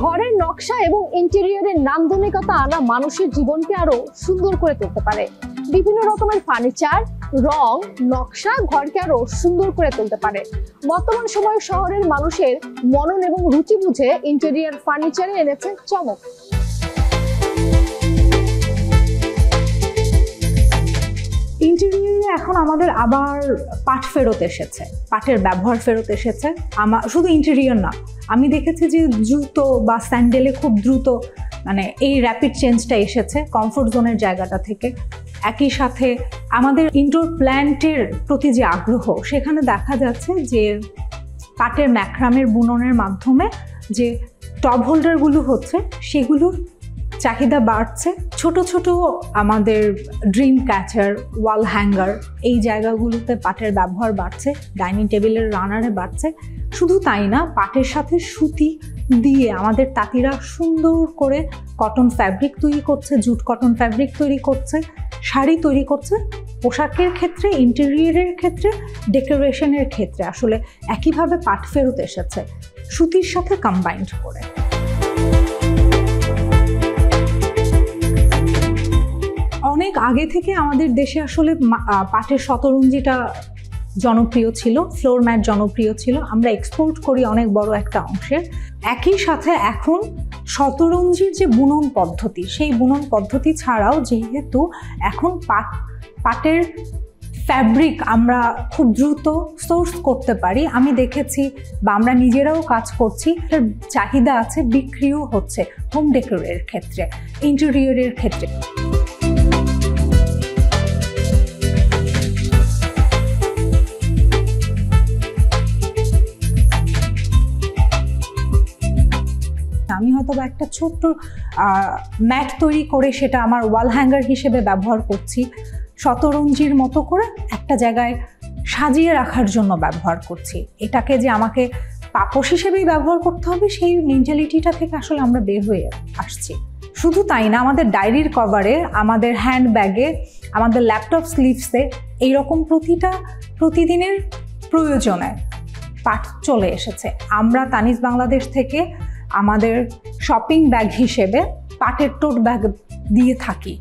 ঘরের নকশা এবং ইন্টেরিয়রের নান্দনিকতা আনা মানুষের জীবনকে আরো সুন্দর করে তুলতে পারে। বিভিন্ন রকমের ফার্নিচার, রং, নকশা ঘরকে আরো সুন্দর করে তুলতে পারে। বর্তমান সময়ে শহরের মানুষের মনন এবং রুচি বুঝে ইন্টেরিয়র ফার্নিচারে এনেছে চমক। ইন্টেরিয়রে এখন আমাদের আবার পাট ফেরত এসেছে, পাটের ব্যবহার ফেরত এসেছে। শুধু ইন্টেরিয়র না, আমি দেখেছি যে জুতো বা স্যান্ডেলে খুব দ্রুত এই র্যাপিড চেঞ্জটা এসেছে কমফোর্ট জোনের জায়গাটা থেকে। একই সাথে আমাদের ইনডোর প্ল্যান্টের প্রতি যে আগ্রহ, সেখানে দেখা যাচ্ছে যে পাটের ম্যাক্রামের বুননের মাধ্যমে যে টব হোল্ডারগুলো হচ্ছে, সেগুলোর চাহিদা বাড়ছে। ছোট ছোট আমাদের ড্রিম ক্যাচার, ওয়াল হ্যাঙ্গার, এই জায়গাগুলোতে পাটের ব্যবহার বাড়ছে, ডাইনিং টেবিলের রানারে বাড়ছে। শুধু তাই না, পাটের সাথে সুতি দিয়ে আমাদের তাঁতিরা সুন্দর করে কটন ফ্যাব্রিক তৈরি করছে, জুট কটন ফ্যাব্রিক তৈরি করছে, শাড়ি তৈরি করছে। পোশাকের ক্ষেত্রে, ইন্টেরিয়রের ক্ষেত্রে, ডেকোরেশনের ক্ষেত্রে আসলে একইভাবে পাট ফেরত এসেছে, সুতির সাথে কম্বাইন্ড করে। অনেক আগে থেকে আমাদের দেশে আসলে পাটের শতরঞ্জিটা জনপ্রিয় ছিল, ফ্লোর ম্যাট জনপ্রিয় ছিল। আমরা এক্সপোর্ট করি অনেক বড় একটা অংশের। একই সাথে এখন শতরঞ্জির যে বুনন পদ্ধতি, সেই বুনন পদ্ধতি ছাড়াও যেহেতু এখন পাটের ফ্যাব্রিক আমরা খুব দ্রুত সোর্স করতে পারি, আমি দেখেছি বা আমরা নিজেরাও কাজ করছি, এর চাহিদা আছে, বিক্রিও হচ্ছে হোম ডেকোরের ক্ষেত্রে, ইন্টেরিয়রের ক্ষেত্রে। আমি হয়তো বা একটা ছোট্ট ম্যাট তৈরি করে সেটা আমার ওয়াল হ্যাঙ্গার হিসেবে ব্যবহার করছি, শতরঞ্জির মতো করে একটা জায়গায় সাজিয়ে রাখার জন্য ব্যবহার করছি। এটাকে যে আমাকে পাপোশ হিসেবেই ব্যবহার করতে হবে, সেই মেন্টালিটিটা থেকে আসলে আমরা বের হয়ে আসছি। শুধু তাই না, আমাদের ডায়েরির কভারে, আমাদের হ্যান্ড ব্যাগে, আমাদের ল্যাপটপ স্লিভসে এইরকম প্রতিদিনের প্রয়োজনে পাট চলে এসেছে। আমরা তানিজ বাংলাদেশ থেকে আমাদের শপিং ব্যাগ হিসেবে পাটের টোট ব্যাগ দিয়ে থাকি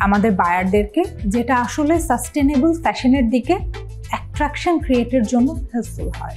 আমাদের বায়ারদেরকে, যেটা আসলে সাস্টেনেবল ফ্যাশনের দিকে অ্যাট্রাকশন ক্রিয়েটের জন্য হেল্পফুল হয়।